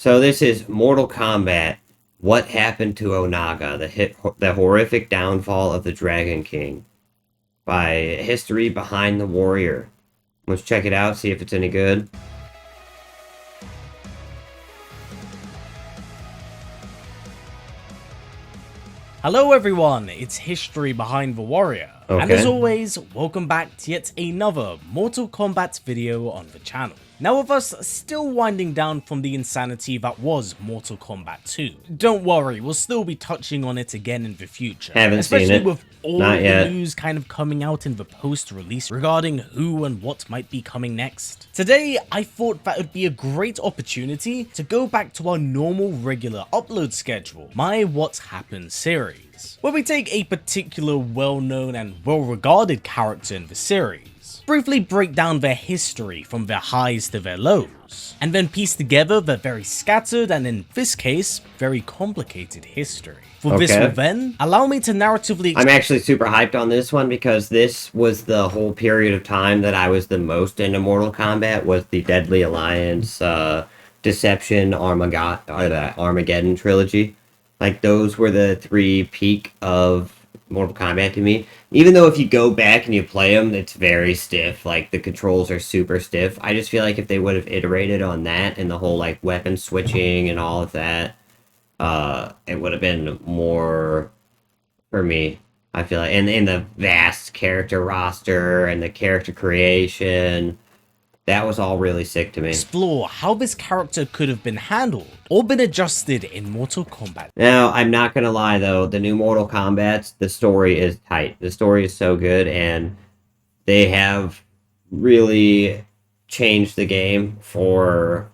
So this is Mortal Kombat. What happened to Onaga? The horrific downfall of the Dragon King by History Behind the Warrior. Let's check it out, see if it's any good. Hello everyone, it's History Behind the Warrior, and as always, welcome back to yet another Mortal Kombat video on the channel. Now with us still winding down from the insanity that was Mortal Kombat 2, don't worry, we'll still be touching on it again in the future. Haven't seen it. Especially with all Not of yet. the news kind of coming out in the post-release regarding who and what might be coming next. Today, I thought that would be a great opportunity to go back to our normal regular upload schedule, my What Happened series, where we take a particular well-known and well-regarded character in the series, briefly break down their history from their highs to their lows, and then piece together their very scattered and in this case, very complicated history. For this will then allow me to narratively... I'm actually super hyped on this one because this was the whole period of time that I was the most into Mortal Kombat, was the Deadly Alliance, Deception, Armageddon trilogy. Like, those were the three peak of Mortal Kombat to me. Even though if you go back and you play them, it's very stiff. Like, the controls are super stiff. I just feel like if they would have iterated on that and the whole, like, weapon switching and all of that, it would have been more for me. I feel like, and in the vast character roster and the character creation, that was all really sick to me. Explore how this character could have been handled or been adjusted in Mortal Kombat. Now, I'm not gonna lie though, the new Mortal Kombat, the story is tight. The story is so good, and they have really changed the game for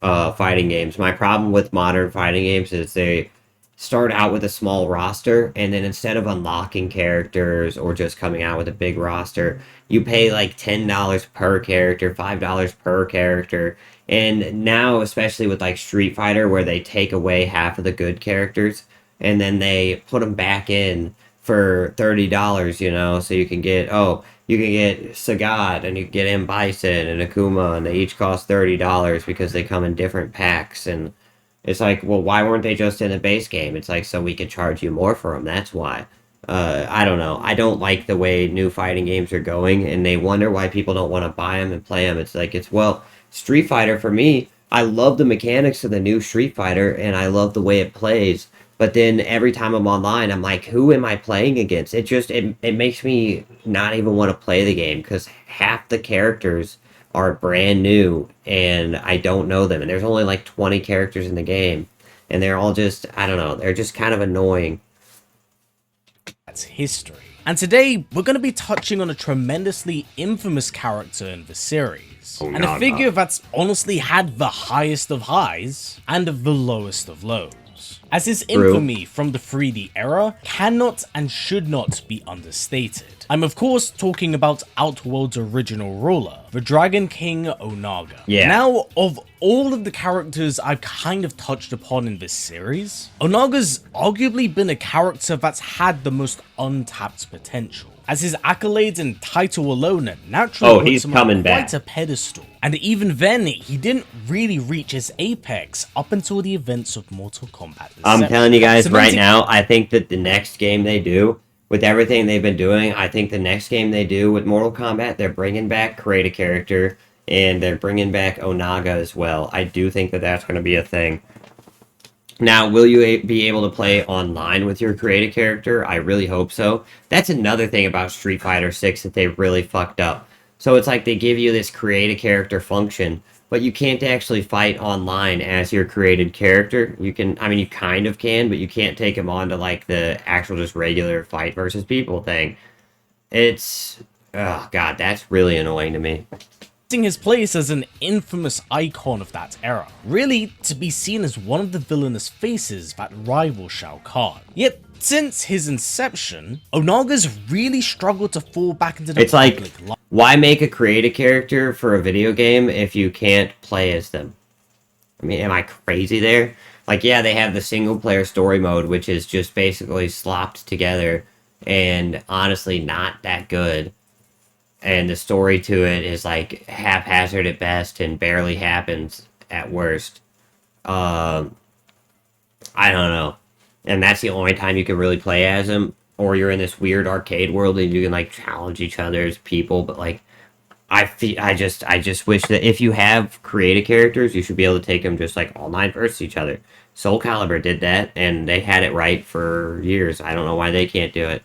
fighting games. My problem with modern fighting games is they start out with a small roster, and then instead of unlocking characters or just coming out with a big roster, you pay like $10 per character, $5 per character. And now, especially with like Street Fighter, where they take away half of the good characters and then they put them back in for $30, you know, so you can get, you can get Sagat and you can get M. Bison and Akuma, and they each cost $30 because they come in different packs. And it's like, well, why weren't they just in the base game? It's like, so we could charge you more for them, that's why. I don't know. I don't like the way new fighting games are going, and they wonder why people don't want to buy them and play them. It's like, well, Street Fighter, for me, I love the mechanics of the new Street Fighter, and I love the way it plays. But then every time I'm online, I'm like, who am I playing against? It makes me not even want to play the game, because half the characters are brand new, and I don't know them. And there's only like 20 characters in the game, and they're all just, I don't know, they're just kind of annoying. That's history. And today, we're going to be touching on a tremendously infamous character in the series. And a figure that's honestly had the highest of highs and the lowest of lows, as his infamy from the 3D era cannot and should not be understated. I'm of course talking about Outworld's original ruler, the Dragon King Onaga. Yeah. Now, of all of the characters I've kind of touched upon in this series, Onaga's arguably been a character that's had the most untapped potential, as his accolades and title alone naturally puts him on quite a pedestal. And even then, he didn't really reach his apex up until the events of Mortal Kombat. I'm telling you guys right now, I think that the next game they do, with everything they've been doing, I think the next game they do with Mortal Kombat, they're bringing back Create a Character, and they're bringing back Onaga as well. I do think that that's going to be a thing. Now, will you be able to play online with your Create a Character? I really hope so. That's another thing about Street Fighter 6 that they really fucked up. So it's like they give you this Create a Character function, but you can't actually fight online as your created character. You can, I mean, you kind of can, but you can't take him on to like the actual just regular fight versus people thing. It's, oh god, that's really annoying to me. His place as an infamous icon of that era, really to be seen as one of the villainous faces that rival Shao Kahn. Yet, since his inception, Onaga's really struggled to fall back into the public light. Why make a Create a Character for a video game if you can't play as them? I mean, am I crazy there? Like, yeah, they have the single player story mode, which is just basically slopped together and honestly not that good. And the story to it is like haphazard at best and barely happens at worst. I don't know. And that's the only time you can really play as him. Or you're in this weird arcade world and you can like challenge each other as people. But like, I just wish that if you have creative characters, you should be able to take them just like all nine versus each other. Soul Calibur did that, and they had it right for years. I don't know why they can't do it.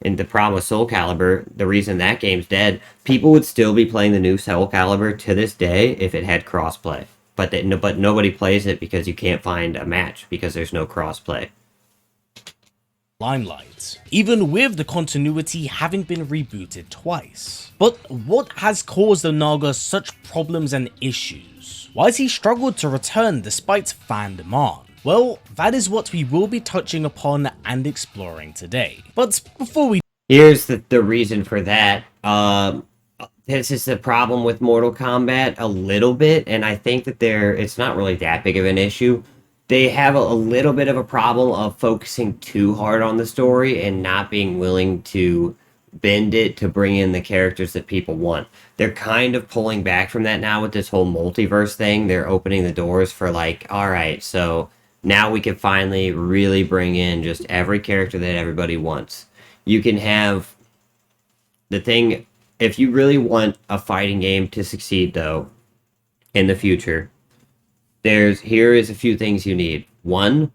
And the problem with Soul Calibur, the reason that game's dead, people would still be playing the new Soul Calibur to this day if it had crossplay. But nobody plays it because you can't find a match because there's no crossplay. Limelight, even with the continuity having been rebooted twice. But what has caused Onaga such problems and issues? Why has he struggled to return despite fan demand? Well, that is what we will be touching upon and exploring today. But before we Here's the reason for that. This is the problem with Mortal Kombat a little bit, and I think that it's not really that big of an issue. They have a little bit of a problem of focusing too hard on the story and not being willing to bend it to bring in the characters that people want. They're kind of pulling back from that now with this whole multiverse thing. They're opening the doors for like, all right, so now we can finally really bring in just every character that everybody wants. You can have the thing, if you really want a fighting game to succeed though, in the future, here is a few things you need. One,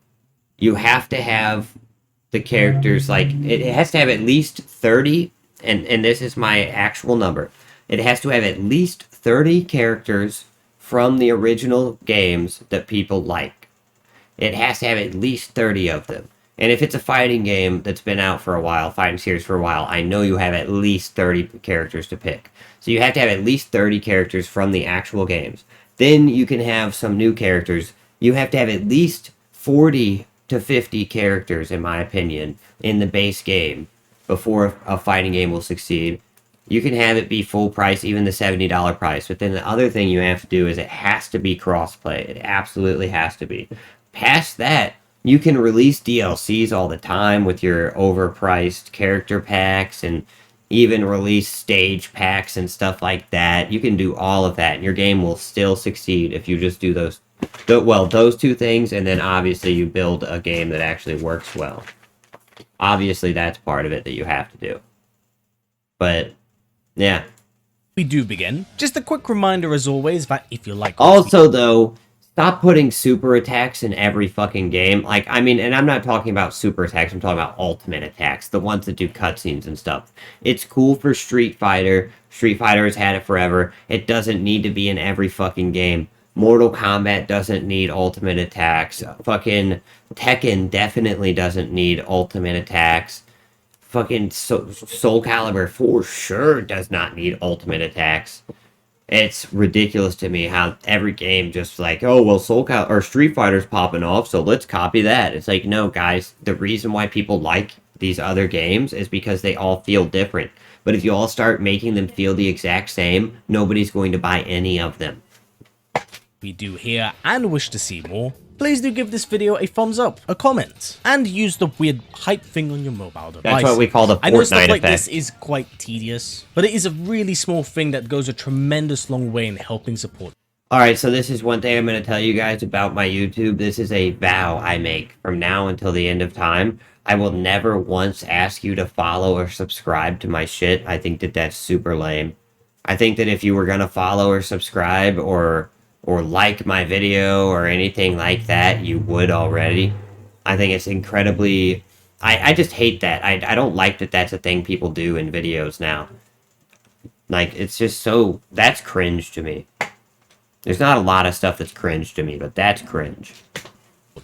you have to have the characters, like, it has to have at least 30, and this is my actual number. It has to have at least 30 characters from the original games that people like. It has to have at least 30 of them. And if it's a fighting game that's been out for a while, fighting series for a while, I know you have at least 30 characters to pick. So you have to have at least 30 characters from the actual games. Then you can have some new characters. You have to have at least 40 to 50 characters, in my opinion, in the base game before a fighting game will succeed. You can have it be full price, even the $70 price. But then the other thing you have to do is it has to be crossplay. It absolutely has to be. Past that, you can release DLCs all the time with your overpriced character packs and even release stage packs and stuff like that. You can do all of that and your game will still succeed if you just do those two things, and then obviously you build a game that actually works well. Obviously that's part of it that you have to do. But yeah. we do begin, just a quick reminder as always that if you like Also though, stop putting super attacks in every fucking game. Like, I mean, and I'm not talking about super attacks, I'm talking about ultimate attacks, the ones that do cutscenes and stuff. It's cool for Street Fighter. Street Fighter has had it forever. It doesn't need to be in every fucking game. Mortal Kombat doesn't need ultimate attacks. Fucking Tekken definitely doesn't need ultimate attacks. Fucking Soul Calibur for sure does not need ultimate attacks. It's ridiculous to me how every game just like, oh, well, or Street Fighter's popping off, so let's copy that. It's like, no, guys, the reason why people like these other games is because they all feel different. But if you all start making them feel the exact same, nobody's going to buy any of them. we do hear and wish to see more, please do give this video a thumbs up, a comment, and use the weird hype thing on your mobile device. That's what we call the Fortnite I know stuff like effect. this is quite tedious, but it is a really small thing that goes a tremendous long way in helping support. Alright, so this is one thing I'm going to tell you guys about my YouTube. This is a vow I make from now until the end of time. I will never once ask you to follow or subscribe to my shit. I think that that's super lame. I think that if you were going to follow or subscribe or like my video or anything like that, you would already. I think it's incredibly... I just hate that. I don't like that that's a thing people do in videos now. Like, it's just so... That's cringe to me. There's not a lot of stuff that's cringe to me, but that's cringe.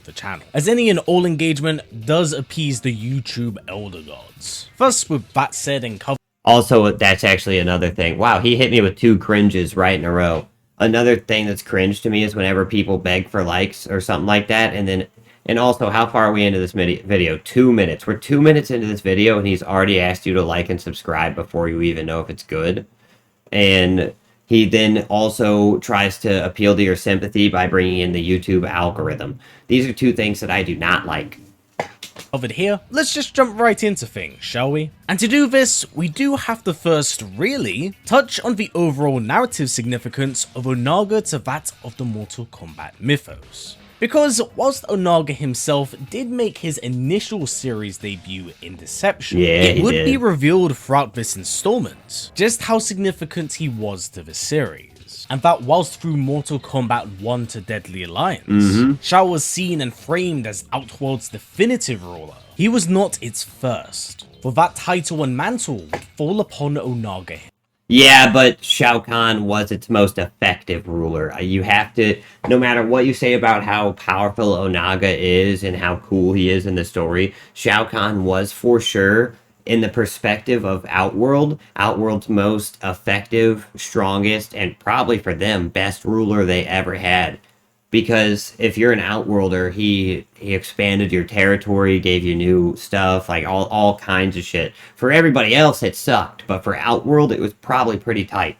The channel, as any and all engagement does appease the YouTube elder gods. Thus, with that said and covered... Also, that's actually another thing. Wow, he hit me with 2 cringes right in a row. Another thing that's cringe to me is whenever people beg for likes or something like that, and also, how far are we into this video? 2 minutes. We're 2 minutes into this video, and he's already asked you to like and subscribe before you even know if it's good. And he then also tries to appeal to your sympathy by bringing in the YouTube algorithm. These are 2 things that I do not like. Covered here, let's just jump right into things, shall we? And to do this, we do have to first really touch on the overall narrative significance of Onaga to that of the Mortal Kombat mythos. Because whilst Onaga himself did make his initial series debut in Deception, Yeah, it he would did. be revealed throughout this installment just how significant he was to the series. And that whilst through Mortal Kombat 1 to Deadly Alliance, Shao was seen and framed as Outworld's definitive ruler, he was not its first, for that title and mantle would fall upon Onaga. Yeah, but Shao Kahn was its most effective ruler. You have to, no matter what you say about how powerful Onaga is and how cool he is in the story, Shao Kahn was for sure, in the perspective of Outworld, Outworld's most effective, strongest, and probably for them, best ruler they ever had. Because if you're an Outworlder, he expanded your territory, gave you new stuff, like all kinds of shit. For everybody else, it sucked, but for Outworld, it was probably pretty tight.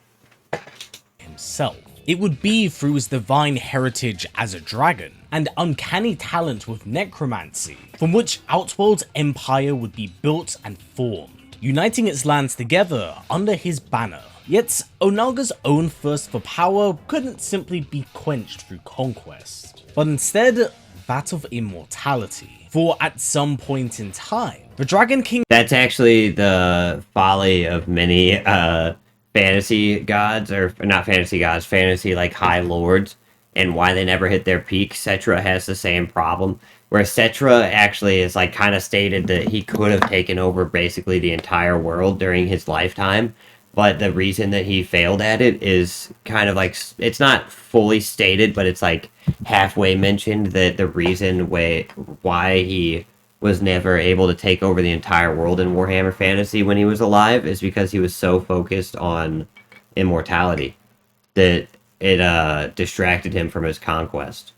Himself. It would be through his divine heritage as a dragon and uncanny talent with necromancy, from which Outworld's empire would be built and formed, uniting its lands together under his banner. Yet, Onaga's own thirst for power couldn't simply be quenched through conquest, but instead that of immortality. For at some point in time, the Dragon King— That's actually the folly of many fantasy gods, or not fantasy gods, fantasy like high lords, and why they never hit their peak. Cetra has the same problem, where Cetra actually is like kind of stated that he could have taken over basically the entire world during his lifetime. But the reason that he failed at it is kind of like, it's not fully stated, but it's like halfway mentioned that the reason why he was never able to take over the entire world in Warhammer Fantasy when he was alive is because he was so focused on immortality that it distracted him from his conquest.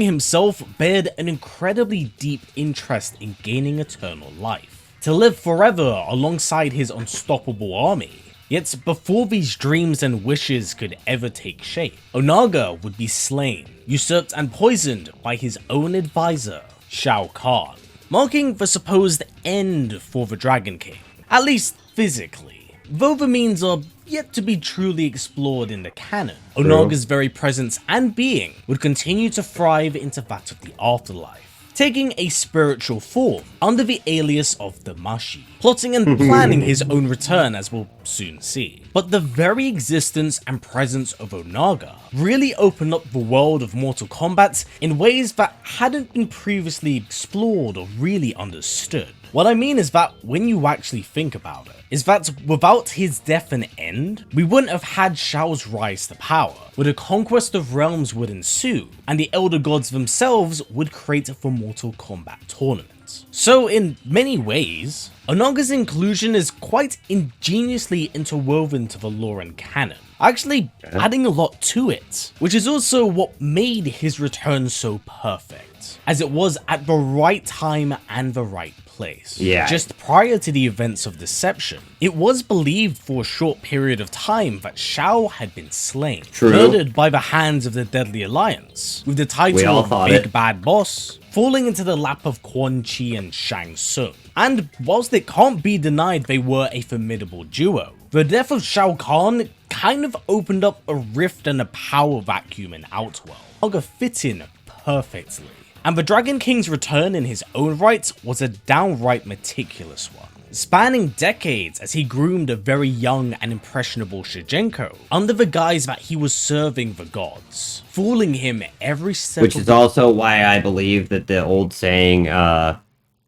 himself bared an incredibly deep interest in gaining eternal life, to live forever alongside his unstoppable army. Yet before these dreams and wishes could ever take shape, Onaga would be slain, usurped and poisoned by his own advisor, Shao Kahn, marking the supposed end for the Dragon King, at least physically, though the means are yet to be truly explored in the canon. Onaga's very presence and being would continue to thrive into that of the afterlife, taking a spiritual form under the alias of the Mashi, plotting and planning his own return, as we'll soon see. But the very existence and presence of Onaga really opened up the world of Mortal Kombat in ways that hadn't been previously explored or really understood. What I mean is that when you actually think about it, is that without his death and end, we wouldn't have had Shao's rise to power, where the conquest of realms would ensue, and the Elder Gods themselves would create the Mortal Kombat tournament. So in many ways, Onaga's inclusion is quite ingeniously interwoven to the lore and canon, actually adding a lot to it, which is also what made his return so perfect, as it was at the right time and the right place. Yeah. Just prior to the events of Deception, it was believed for a short period of time that Shao had been slain, murdered by the hands of the Deadly Alliance, with the title of Big Bad Boss falling into the lap of Quan Chi and Shang Tsung. And whilst it can't be denied they were a formidable duo, the death of Shao Kahn kind of opened up a rift and a power vacuum in Outworld. Onaga fit in perfectly. And the Dragon King's return in his own right was a downright meticulous one, spanning decades as he groomed a very young and impressionable Shigenko under the guise that he was serving the gods, fooling him every step. Which is also why I believe that the old saying, the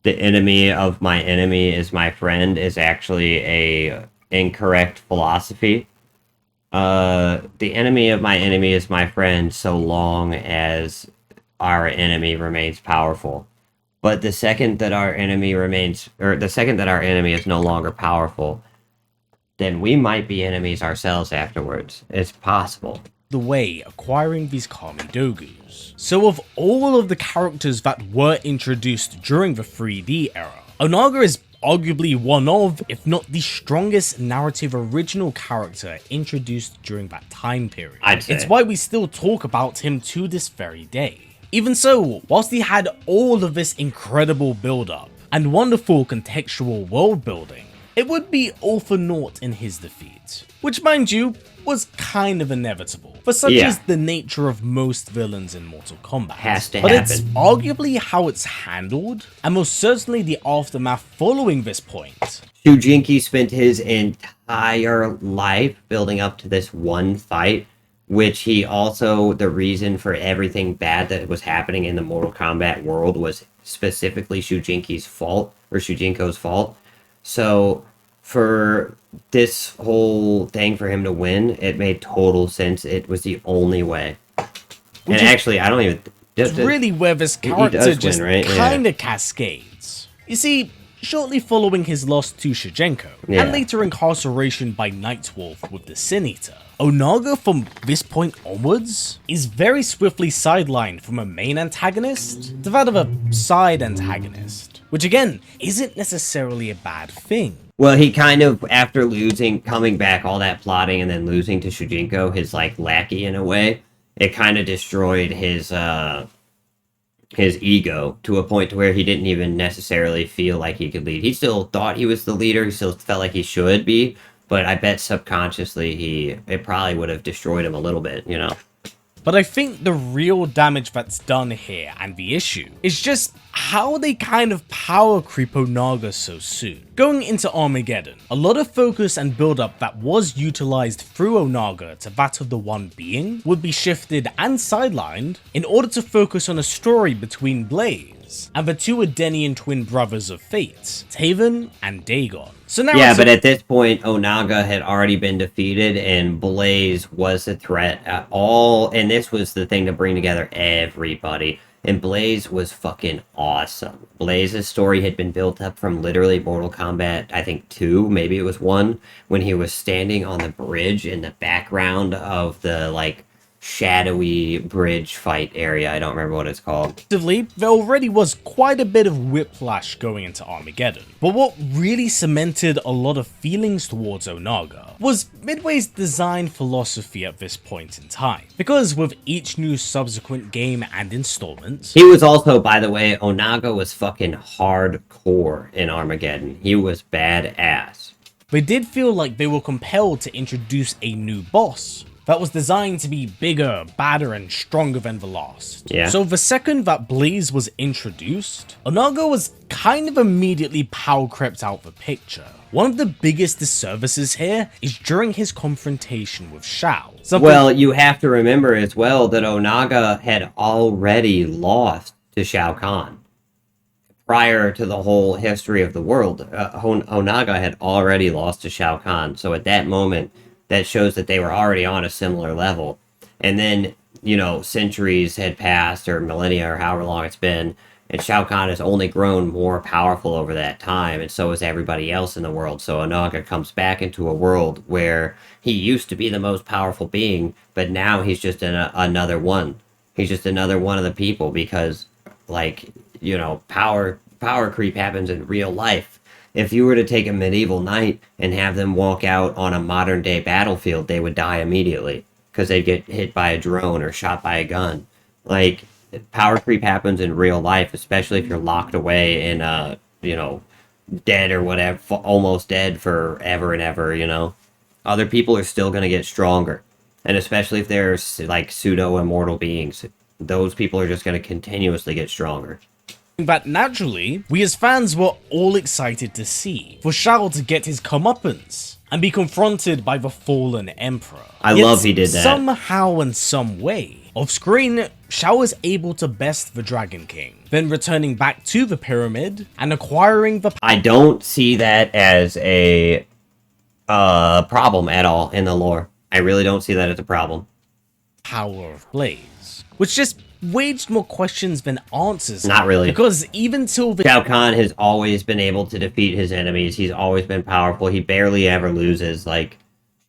enemy of my enemy is my friend, is actually a incorrect philosophy. The enemy of my enemy is my friend so long as our enemy remains powerful. But the second that our enemy is no longer powerful, then we might be enemies ourselves afterwards. It's possible. The way acquiring these Kami Dogus. So of all of the characters that were introduced during the 3D era, Onaga is arguably one of, if not the strongest narrative original character introduced during that time period. I'd say. It's why we still talk about him to this very day. Even so, whilst he had all of this incredible build-up and wonderful contextual world building, it would be all for naught in his defeat. Which, mind you, was kind of inevitable, for such Yeah. is the nature of most villains in Mortal Kombat. Has to but it's happen. arguably how it's handled, and most certainly the aftermath following this point. Shujinki spent his entire life building up to this one fight, which he also, the reason for everything bad that was happening in the Mortal Kombat world was specifically Shujinki's fault, or Shujinko's fault. So, for this whole thing for him to win, it made total sense. It was the only way. And actually, I don't even... It's really where this character does just win, right? kinda cascades. You see, shortly following his loss to Shigenko, Yeah. and later incarceration by Nightwolf with the Sin Eater, Onaga from this point onwards is very swiftly sidelined from a main antagonist to that of a side antagonist, which again, isn't necessarily a bad thing. Well, he kind of, after losing, coming back, all that plotting, and then losing to Shujinko, his, like, lackey in a way, it kind of destroyed his ego to a point to where he didn't even necessarily feel like he could lead. He still thought he was the leader, he still felt like he should be, but I bet subconsciously it probably would have destroyed him a little bit, you know? But I think the real damage that's done here, and the issue, is just how they kind of power creep Onaga so soon. Going into Armageddon, a lot of focus and build-up that was utilized through Onaga to that of the One Being would be shifted and sidelined in order to focus on a story between Blaze and the two Edenian twin brothers of Fate, Taven and Dagon. So now Yeah, but at this point, Onaga had already been defeated, and Blaze was a threat at all, and this was the thing to bring together everybody. And Blaze was fucking awesome. Blaze's story had been built up from literally Mortal Kombat, I think 2, maybe it was 1, when he was standing on the bridge in the background of the, like, shadowy bridge fight area. I don't remember what it's called. There already was quite a bit of whiplash going into Armageddon, but what really cemented a lot of feelings towards Onaga was Midway's design philosophy at this point in time, because with each new subsequent game and installment, He was also, by the way, Onaga was fucking hardcore in Armageddon. He was badass. they did feel like they were compelled to introduce a new boss that was designed to be bigger, badder, and stronger than the last. Yeah. So the second that Blaze was introduced, Onaga was kind of immediately power crept out the picture. One of the biggest disservices here is during his confrontation with Shao. Well, you have to remember as well that Onaga had already lost to Shao Kahn. Prior to the whole history of the world, Onaga had already lost to Shao Kahn. So at that moment, that shows that they were already on a similar level. And then, you know, centuries had passed, or millennia, or however long it's been, and Shao Kahn has only grown more powerful over that time, and so has everybody else in the world. So Onaga comes back into a world where he used to be the most powerful being, but now he's just another one. He's just another one of the people, because, like, you know, power creep happens in real life. If you were to take a medieval knight and have them walk out on a modern day battlefield, they would die immediately because they'd get hit by a drone or shot by a gun. Like, power creep happens in real life, especially if you're locked away in you know, dead or whatever, almost dead forever and ever, you know. Other people are still going to get stronger. And especially if they're like pseudo immortal beings, those people are just going to continuously get stronger. But naturally, we as fans were all excited to see for Shao to get his comeuppance and be confronted by the fallen emperor. I love he did that. Somehow and some way, off screen, Shao is able to best the Dragon King, then returning back to the pyramid and acquiring the... I don't see that as a problem at all in the lore. I really don't see that as a problem. Power of Blaze, which just waged more questions than answers. Not really. Because even till the... Shao Kahn has always been able to defeat his enemies. He's always been powerful. He barely ever loses. Like,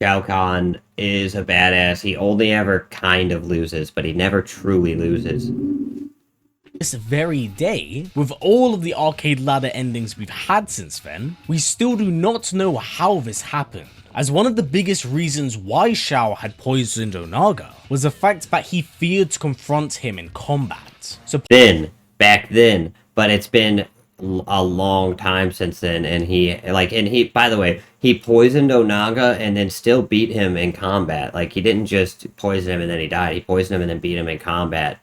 Shao Kahn is a badass. He only ever kind of loses, but he never truly loses. This very day, with all of the arcade ladder endings we've had since then, we still do not know how this happened, as one of the biggest reasons why Shao had poisoned Onaga was the fact that he feared to confront him in combat. So Back then, but it's been a long time since then, and he by the way, he poisoned Onaga and then still beat him in combat. Like he didn't just poison him and then he died. He poisoned him and then beat him in combat.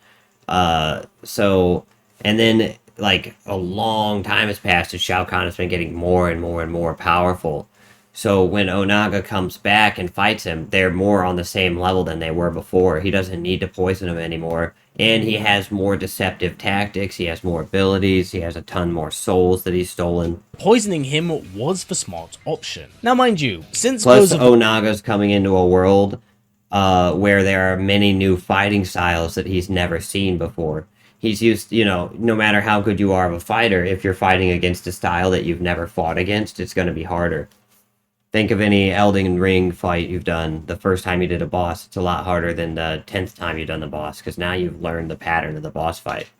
So and then like a long time has passed and Shao Kahn has been getting more and more and more powerful. So when Onaga comes back and fights him, they're more on the same level than they were before. He doesn't need to poison him anymore. And he has more deceptive tactics, he has more abilities, he has a ton more souls that he's stolen. Poisoning him was the smart option. Now mind you, since Plus Onaga's coming into a world where there are many new fighting styles that he's never seen before. He's used, no matter how good you are of a fighter, if you're fighting against a style that you've never fought against, it's going to be harder. Think of any Elden Ring fight you've done. The first time you did a boss, it's a lot harder than the 10th time you've done the boss, because now you've learned the pattern of the boss fight.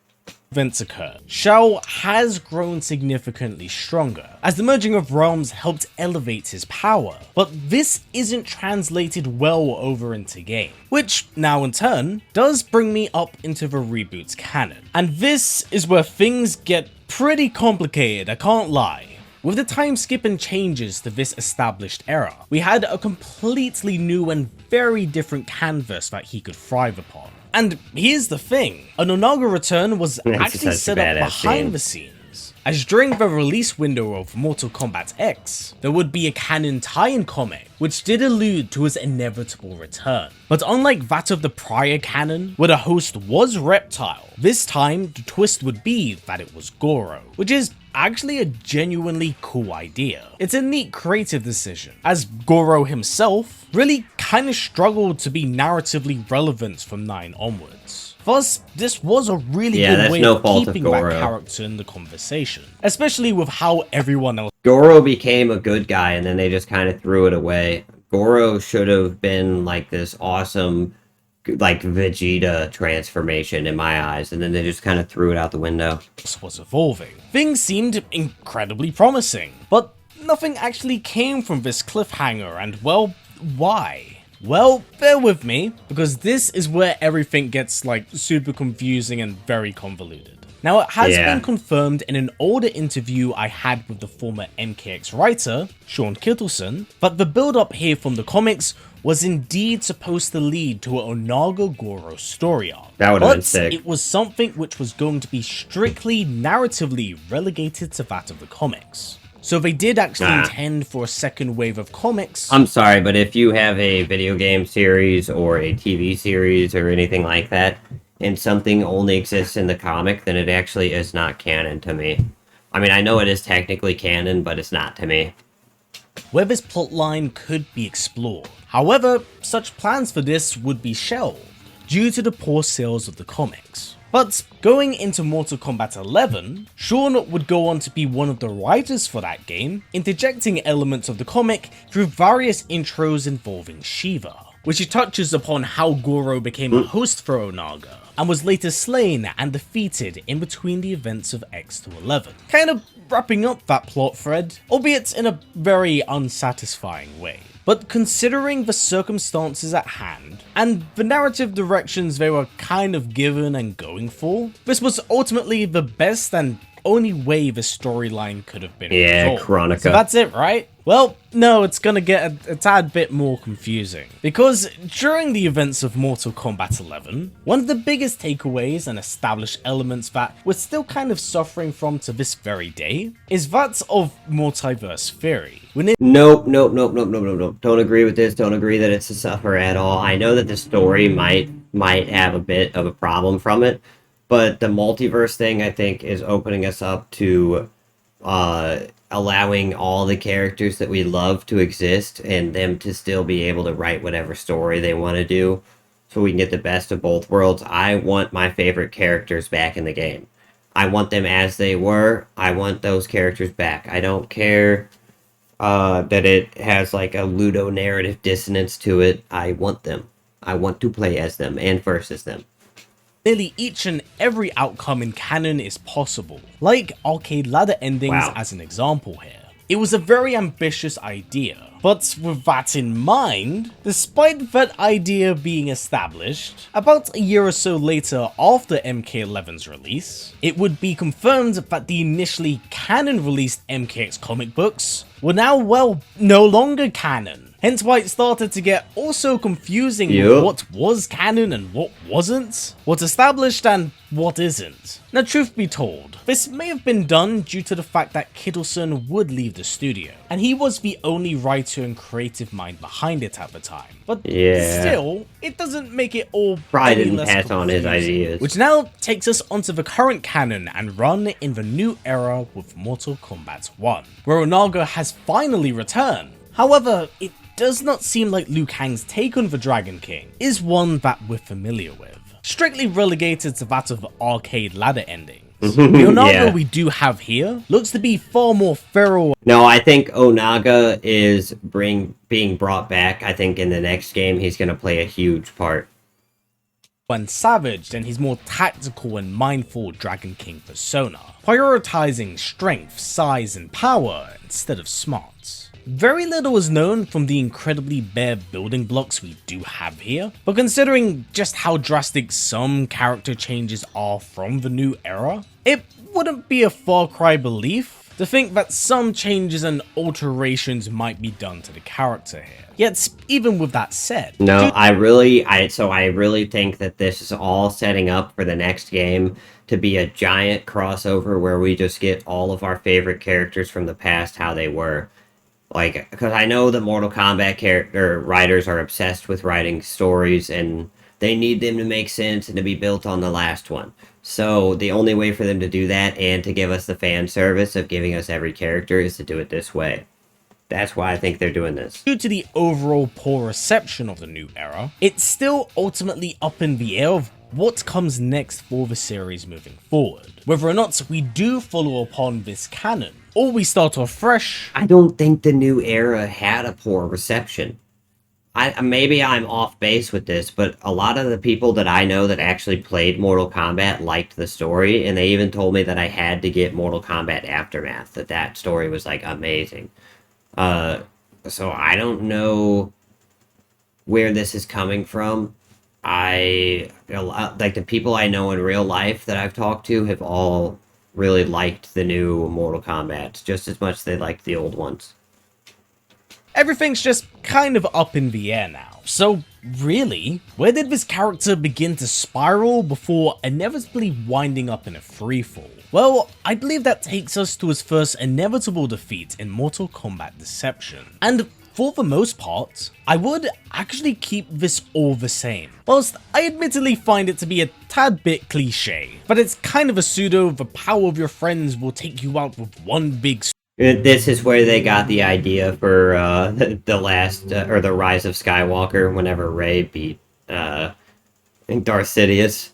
Events occur. Shao has grown significantly stronger, as the merging of realms helped elevate his power, but this isn't translated well over into game, which now in turn does bring me up into the reboot's canon. And this is where things get pretty complicated, I can't lie. With the time skip and changes to this established era, we had a completely new and very different canvas that he could thrive upon. And here's the thing, an Onaga return was actually set up behind the scenes, as during the release window of Mortal Kombat X, there would be a canon tie-in comic which did allude to his inevitable return. But unlike that of the prior canon, where the host was Reptile, this time the twist would be that it was Goro, which is actually a genuinely cool idea. It's a neat creative decision, as Goro himself really kinda struggled to be narratively relevant from 9 onwards. Thus, this was a really good way of keeping that character in the conversation, especially with how everyone else. Goro became a good guy and then they just kind of threw it away. Goro should have been like this awesome, like Vegeta transformation in my eyes, and then they just kind of threw it out the window. Was evolving. Things seemed incredibly promising, but nothing actually came from this cliffhanger, and well, why? Well, bear with me, because this is where everything gets like super confusing and very convoluted. Now, it has been confirmed in an older interview I had with the former MKX writer, Sean Kittleson, that the build-up here from the comics was indeed supposed to lead to an Onaga Goro story arc. That would have been sick. But it was something which was going to be strictly narratively relegated to that of the comics. So they did actually intend for a second wave of comics. I'm sorry, but if you have a video game series or a TV series or anything like that, and something only exists in the comic, then it actually is not canon to me. I mean, I know it is technically canon, but it's not to me. Where this plotline could be explored. However, such plans for this would be shelved due to the poor sales of the comics. But going into Mortal Kombat 11, Sean would go on to be one of the writers for that game, interjecting elements of the comic through various intros involving Shiva, which he touches upon how Goro became a host for Onaga, and was later slain and defeated in between the events of X to 11. Kind of wrapping up that plot thread, albeit in a very unsatisfying way. But considering the circumstances at hand, and the narrative directions they were kind of given and going for, this was ultimately the best and only way the storyline could have been resolved. Chronica. So that's it, right? Well, no, it's gonna get a tad bit more confusing, because during the events of Mortal Kombat 11, one of the biggest takeaways and established elements that we're still kind of suffering from to this very day is that of multiverse theory. Nope. Don't agree with this. Don't agree that it's a suffer at all. I know that the story might have a bit of a problem from it, but the multiverse thing, I think, is opening us up to allowing all the characters that we love to exist and them to still be able to write whatever story they want to do so we can get the best of both worlds. I want my favorite characters back in the game. I want them as they were. I want those characters back. I don't care that it has like a ludo narrative dissonance to it. I want them. I want to play as them and versus them. Nearly each and every outcome in canon is possible, like arcade ladder endings as an example here. It was a very ambitious idea, but with that in mind, despite that idea being established, about a year or so later after MK11's release, it would be confirmed that the initially canon-released MKX comic books were now, well, no longer canon. Hence why it started to get also confusing with what was canon and what wasn't, what's established and what isn't. Now, truth be told, this may have been done due to the fact that Kittleson would leave the studio, and he was the only writer and creative mind behind it at the time. But still, it doesn't make it all probably any didn't less pass on his confusing. ideas. Which now takes us onto the current canon and run in the new era with Mortal Kombat 1, where Onaga has finally returned. However, it does not seem like Liu Kang's take on the Dragon King is one that we're familiar with, strictly relegated to that of arcade ladder endings. The Onaga we do have here looks to be far more feral. No, I think Onaga is being brought back. I think in the next game he's going to play a huge part. And savage than his more tactical and mindful Dragon King persona, prioritizing strength, size, and power instead of smarts. Very little is known from the incredibly bare building blocks we do have here, but considering just how drastic some character changes are from the new era, it wouldn't be a far cry belief to think that some changes and alterations might be done to the character here. Yet, even with that said... No, I really think that this is all setting up for the next game to be a giant crossover where we just get all of our favorite characters from the past how they were. Like, because I know the Mortal Kombat character writers are obsessed with writing stories and they need them to make sense and to be built on the last one. So the only way for them to do that and to give us the fan service of giving us every character is to do it this way. That's why I think they're doing this. Due to the overall poor reception of the new era, it's still ultimately up in the air of what comes next for the series moving forward. Whether or not we do follow upon this canon, or we start off fresh. I don't think the new era had a poor reception. Maybe I'm off base with this, but a lot of the people that I know that actually played Mortal Kombat liked the story, and they even told me that I had to get Mortal Kombat Aftermath, that story was, like, amazing. So I don't know where this is coming from. Like, the people I know in real life that I've talked to have all really liked the new Mortal Kombat, just as much as they liked the old ones. Everything's just kind of up in the air now. So really, where did this character begin to spiral before inevitably winding up in a freefall? Well, I believe that takes us to his first inevitable defeat in Mortal Kombat Deception. And for the most part, I would actually keep this all the same. Whilst I admittedly find it to be a tad bit cliche, but it's kind of a pseudo the power of your friends will take you out with one big This is where they got the idea for the Rise of Skywalker. Whenever Rey beat Darth Sidious,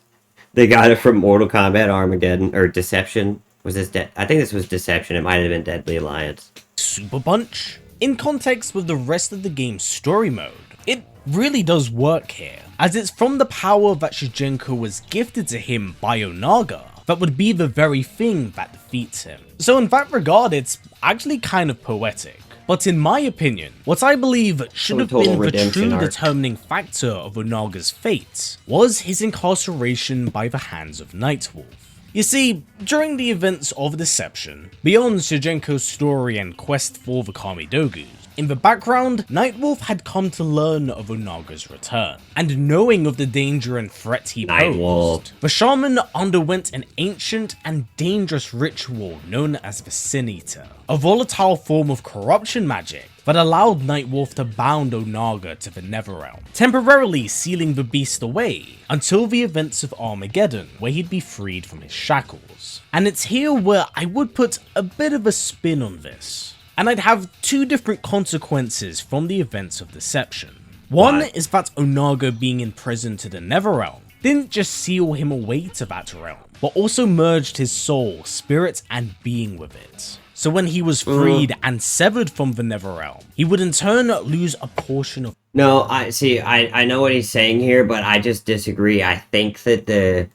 they got it from Mortal Kombat Armageddon or Deception. Was this? I think this was Deception. It might have been Deadly Alliance. Super Punch. In context with the rest of the game's story mode, it really does work here, as it's from the power that Shigenko was gifted to him by Onaga that would be the very thing that defeats him. So in that regard, it's actually kind of poetic. But in my opinion, what I believe should have been the true determining factor of Onaga's fate was his incarceration by the hands of Nightwolf. You see, during the events of Deception, beyond Shigenko's story and quest for the Kamidogus, in the background, Nightwolf had come to learn of Onaga's return, and knowing of the danger and threat he posed, the shaman underwent an ancient and dangerous ritual known as the Sin Eater, a volatile form of corruption magic that allowed Nightwolf to bound Onaga to the Netherrealm, temporarily sealing the beast away until the events of Armageddon, where he'd be freed from his shackles. And it's here where I would put a bit of a spin on this, and I'd have two different consequences from the events of Deception. One is that Onaga being imprisoned to the Netherrealm didn't just seal him away to that realm, but also merged his soul, spirit, and being with it. So when he was freed and severed from the Netherrealm, he would in turn lose a portion of... No, I know what he's saying here, but I just disagree. I think that the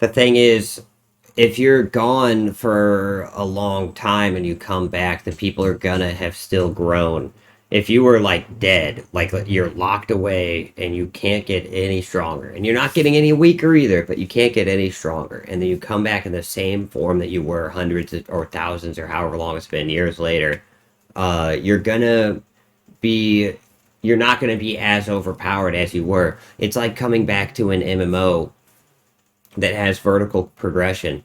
thing is, if you're gone for a long time and you come back, the people are gonna have still grown. If you were like dead, like you're locked away and you can't get any stronger, and you're not getting any weaker either, but you can't get any stronger, and then you come back in the same form that you were or thousands or however long it's been years later, you're gonna be you're not gonna be as overpowered as you were. It's like coming back to an MMO that has vertical progression.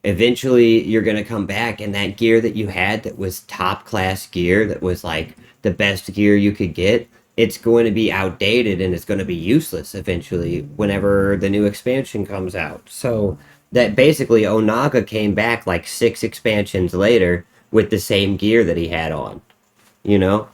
Eventually you're going to come back, and that gear that you had that was top class gear, that was like the best gear you could get, it's going to be outdated and it's going to be useless eventually whenever the new expansion comes out. So that basically Onaga came back like 6 expansions later with the same gear that he had on, you know?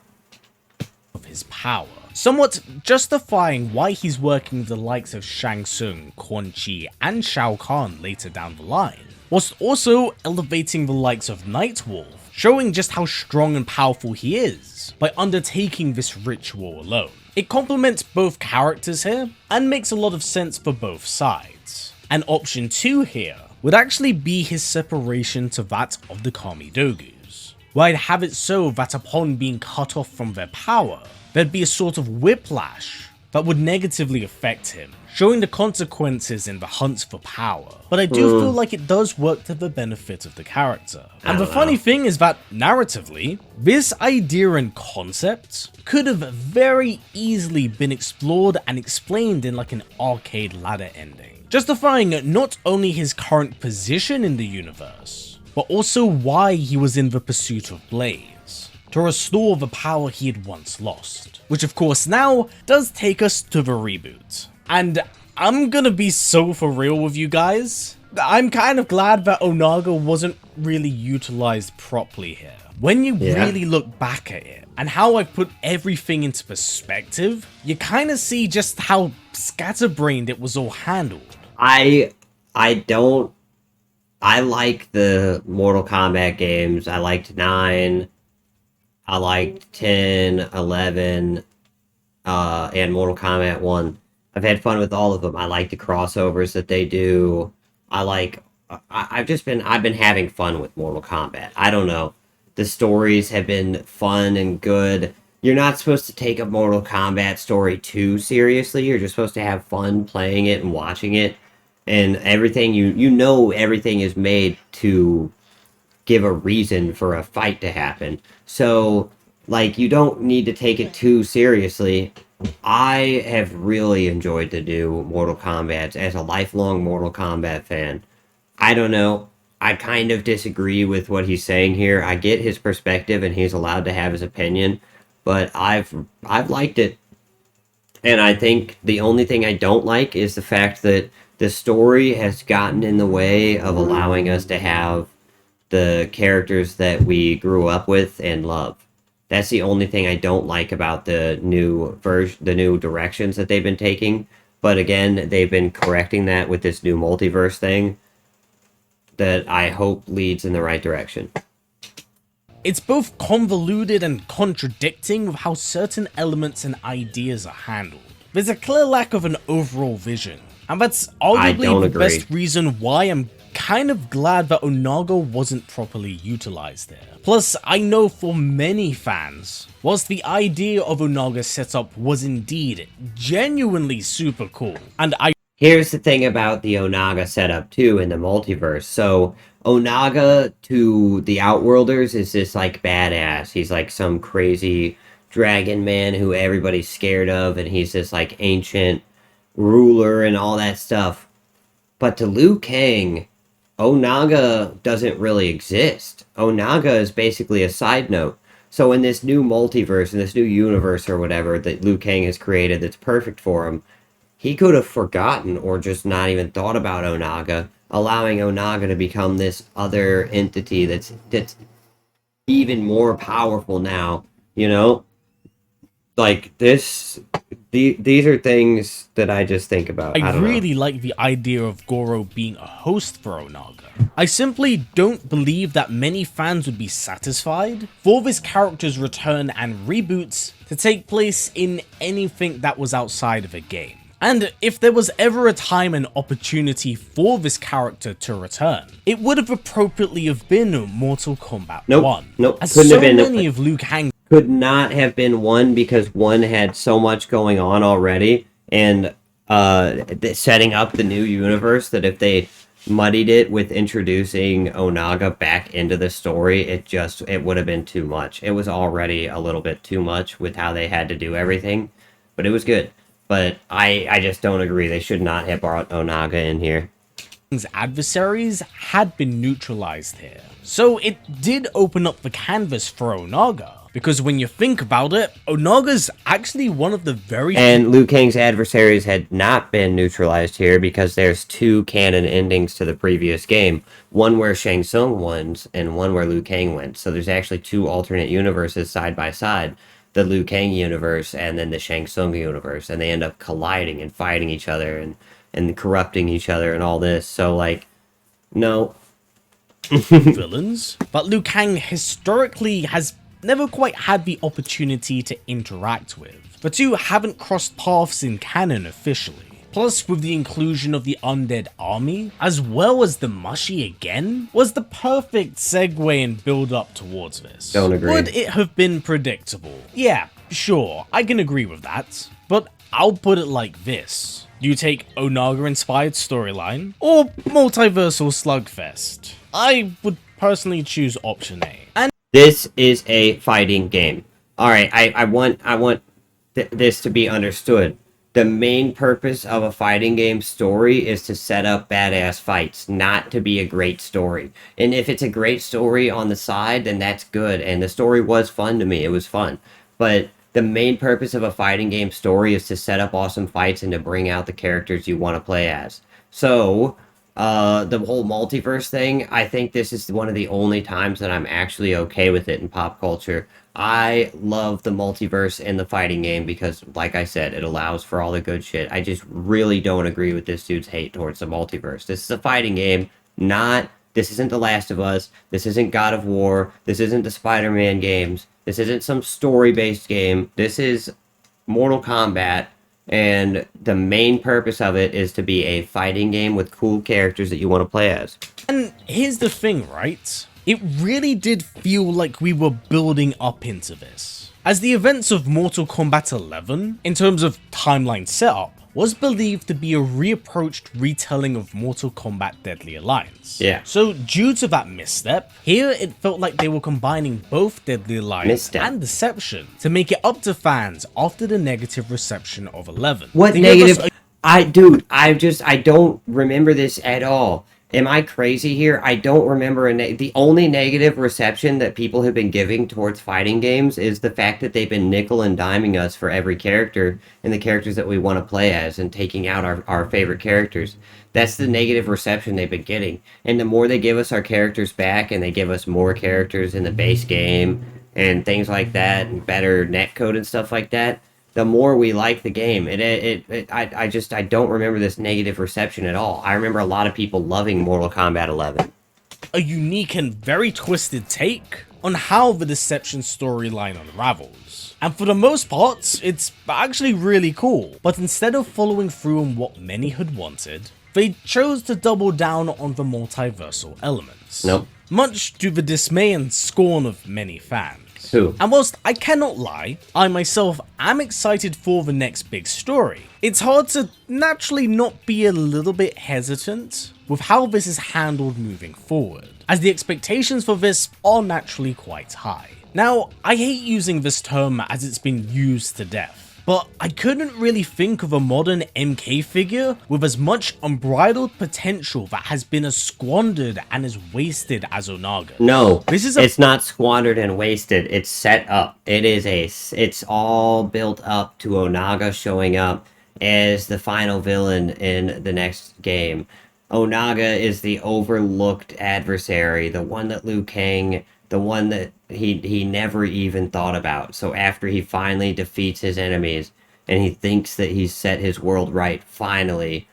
Of his power, somewhat justifying why he's working with the likes of Shang Tsung, Quan Chi, and Shao Kahn later down the line, whilst also elevating the likes of Nightwolf, showing just how strong and powerful he is by undertaking this ritual alone. It complements both characters here, and makes a lot of sense for both sides. And option 2 here would actually be his separation to that of the Kamidogus, where I'd have it so that upon being cut off from their power, there'd be a sort of whiplash that would negatively affect him, showing the consequences in the hunt for power. But I do feel like it does work to the benefit of the character. And the funny thing is that, narratively, this idea and concept could have very easily been explored and explained in like an arcade ladder ending, justifying not only his current position in the universe, but also why he was in the pursuit of Blaze, to restore the power he had once lost. Which of course now does take us to the reboot. And I'm gonna be so for real with you guys, I'm kind of glad that Onaga wasn't really utilized properly here. When you really look back at it, and how I've put everything into perspective, you kind of see just how scatterbrained it was all handled. I like the Mortal Kombat games. I liked 9. I liked 10, 11, and Mortal Kombat 1. I've had fun with all of them. I like the crossovers that they do. I've been having fun with Mortal Kombat. I don't know. The stories have been fun and good. You're not supposed to take a Mortal Kombat story too seriously. You're just supposed to have fun playing it and watching it. And everything, everything is made to give a reason for a fight to happen. So, like, you don't need to take it too seriously. I have really enjoyed the new Mortal Kombat as a lifelong Mortal Kombat fan. I don't know. I kind of disagree with what he's saying here. I get his perspective and he's allowed to have his opinion, but I've liked it. And I think the only thing I don't like is the fact that the story has gotten in the way of allowing us to have the characters that we grew up with and love. That's the only thing I don't like about the new directions that they've been taking. But again, they've been correcting that with this new multiverse thing that I hope leads in the right direction. It's both convoluted and contradicting with how certain elements and ideas are handled. There's a clear lack of an overall vision, and that's arguably the best reason why I'm kind of glad that Onaga wasn't properly utilized there. Plus, I know for many fans, whilst the idea of Onaga's setup was indeed genuinely super cool, and Here's the thing about the Onaga setup too in the multiverse. So Onaga to the Outworlders is this like badass. He's like some crazy dragon man who everybody's scared of, and he's this like ancient ruler and all that stuff. But to Liu Kang, Onaga doesn't really exist. Onaga is basically a side note. So in this new multiverse, in this new universe or whatever that Liu Kang has created that's perfect for him, he could have forgotten or just not even thought about Onaga, allowing Onaga to become this other entity that's even more powerful now, you know? Like, these are things that I just think about. I really like the idea of Goro being a host for Onaga. I simply don't believe that many fans would be satisfied for this character's return and reboots to take place in anything that was outside of a game. And if there was ever a time and opportunity for this character to return, it would have appropriately have been Mortal Kombat Nope, 1. nope, As couldn't so have been. many of Liu Kang's Could not have been 1 because 1 had so much going on already, and setting up the new universe that if they muddied it with introducing Onaga back into the story, it would have been too much. It was already a little bit too much with how they had to do everything, but it was good. But I just don't agree. They should not have brought Onaga in here. adversaries had been neutralized here. So it did open up the canvas for Onaga. Because when you think about it, Onaga's actually one of the very And Liu Kang's adversaries had not been neutralized here because there's 2 canon endings to the previous game. One where Shang Tsung wins and one where Liu Kang wins. So there's actually 2 alternate universes side by side. The Liu Kang universe and then the Shang Tsung universe. And they end up colliding and fighting each other and corrupting each other and all this. So, like, no. villains. But Liu Kang historically has never quite had the opportunity to interact with. The two haven't crossed paths in canon officially. Plus, with the inclusion of the Undead Army, as well as the Mushi again, was the perfect segue and build up towards this. Don't agree. Would it have been predictable? Yeah, sure, I can agree with that. But I'll put it like this. Do you take Onaga-inspired storyline, or multiversal slugfest? I would personally choose option A. And This is a fighting game. All right, I want this to be understood. The main purpose of a fighting game story is to set up badass fights, not to be a great story. And if it's a great story on the side, then that's good. And the story was fun to me. It was fun. But the main purpose of a fighting game story is to set up awesome fights and to bring out the characters you want to play as. So, the whole multiverse thing, I think this is one of the only times that I'm actually okay with it in pop culture. I love the multiverse in the fighting game because, like I said, it allows for all the good shit. I just really don't agree with this dude's hate towards the multiverse. This is a fighting game, this isn't The Last of Us, this isn't God of War, this isn't the Spider-Man games, this isn't some story-based game, this is Mortal Kombat. And the main purpose of it is to be a fighting game with cool characters that you want to play as. And here's the thing, right? It really did feel like we were building up into this. As the events of Mortal Kombat 11, in terms of timeline setup, was believed to be a reapproached retelling of Mortal Kombat Deadly Alliance. Yeah. So due to that misstep, here it felt like they were combining both Deadly Alliance and Deception to make it up to fans after the negative reception of 11. What negative? I don't remember this at all. Am I crazy here? I don't remember the only negative reception that people have been giving towards fighting games is the fact that they've been nickel and diming us for every character and the characters that we want to play as and taking out our favorite characters. That's the negative reception they've been getting. And the more they give us our characters back and they give us more characters in the base game and things like that and better netcode and stuff like that, the more we like the game. I don't remember this negative reception at all. I remember a lot of people loving Mortal Kombat 11. A unique and very twisted take on how the Deception storyline unravels. And for the most part, it's actually really cool. But instead of following through on what many had wanted, they chose to double down on the multiversal elements. Nope. Much to the dismay and scorn of many fans. Who? And whilst I cannot lie, I myself am excited for the next big story, it's hard to naturally not be a little bit hesitant with how this is handled moving forward, as the expectations for this are naturally quite high. Now, I hate using this term as it's been used to death, but I couldn't really think of a modern MK figure with as much unbridled potential that has been as squandered and as wasted as Onaga. No, it's not squandered and wasted. It's set up. It's all built up to Onaga showing up as the final villain in the next game. Onaga is the overlooked adversary, the one that Liu Kang, the one that he never even thought about. So after he finally defeats his enemies and he thinks that he's set his world right finally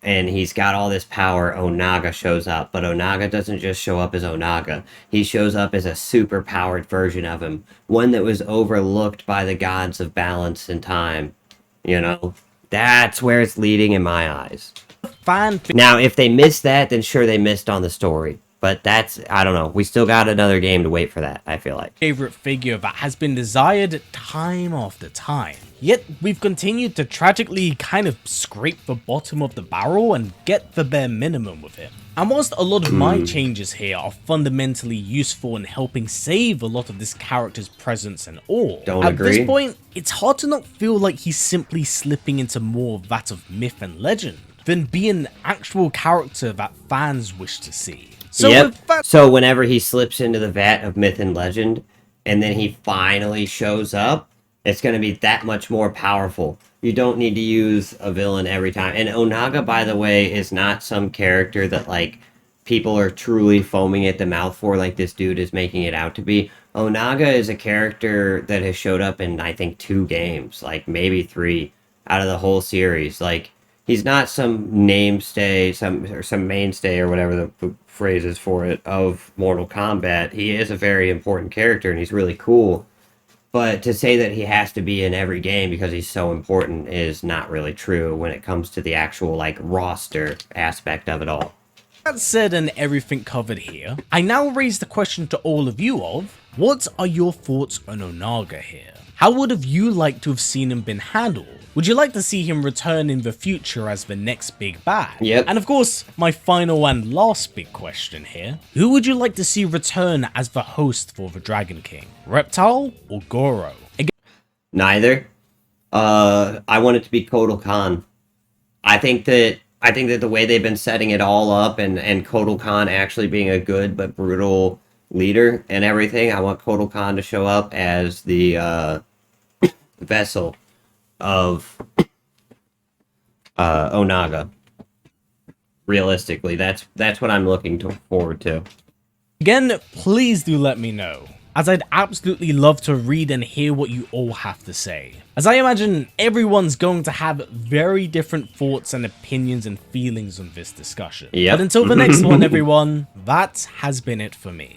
and he's got all this power, Onaga shows up. But Onaga doesn't just show up as Onaga. He shows up as a super powered version of him, one that was overlooked by the gods of balance and time. You know, That's where it's leading in my eyes. Fan Now, if they missed that, then sure they missed on the story. But that's, I don't know. We still got another game to wait for that, I feel like. favorite figure that has been desired time after time. Yet we've continued to tragically kind of scrape the bottom of the barrel and get the bare minimum with him. And whilst a lot of my changes here are fundamentally useful in helping save a lot of this character's presence and awe, Don't at agree. this point, it's hard to not feel like he's simply slipping into more of that of myth and legend than be an actual character that fans wish to see. So Yep. with that, So whenever he slips into the vat of myth and legend, and then he finally shows up, it's going to be that much more powerful. You don't need to use a villain every time. And Onaga, by the way, is not some character that, like, people are truly foaming at the mouth for, like this dude is making it out to be. Onaga is a character that has showed up in, I think, 2 games, like maybe 3 out of the whole series. Like, he's not some namestay, some mainstay or whatever the phrase is for it of Mortal Kombat. He is a very important character and he's really cool. But to say that he has to be in every game because he's so important is not really true when it comes to the actual, like, roster aspect of it all. that said and everything covered here, I now raise the question to all of you of, what are your thoughts on Onaga here? How would have you liked to have seen him been handled? Would you like to see him return in the future as the next big bad? Yep. And of course, my final and last big question here, who would you like to see return as the host for the Dragon King? Reptile or Goro? Neither. I want it to be Kotal Khan. I think that the way they've been setting it all up and Kotal Khan actually being a good but brutal leader and everything, I want Kotal Khan to show up as the vessel of Onaga. Realistically, that's what I'm looking forward to. Again, please do let me know, as I'd absolutely love to read and hear what you all have to say, as I imagine everyone's going to have very different thoughts and opinions and feelings on this discussion. Yep. But until the next one, everyone, that has been it for me.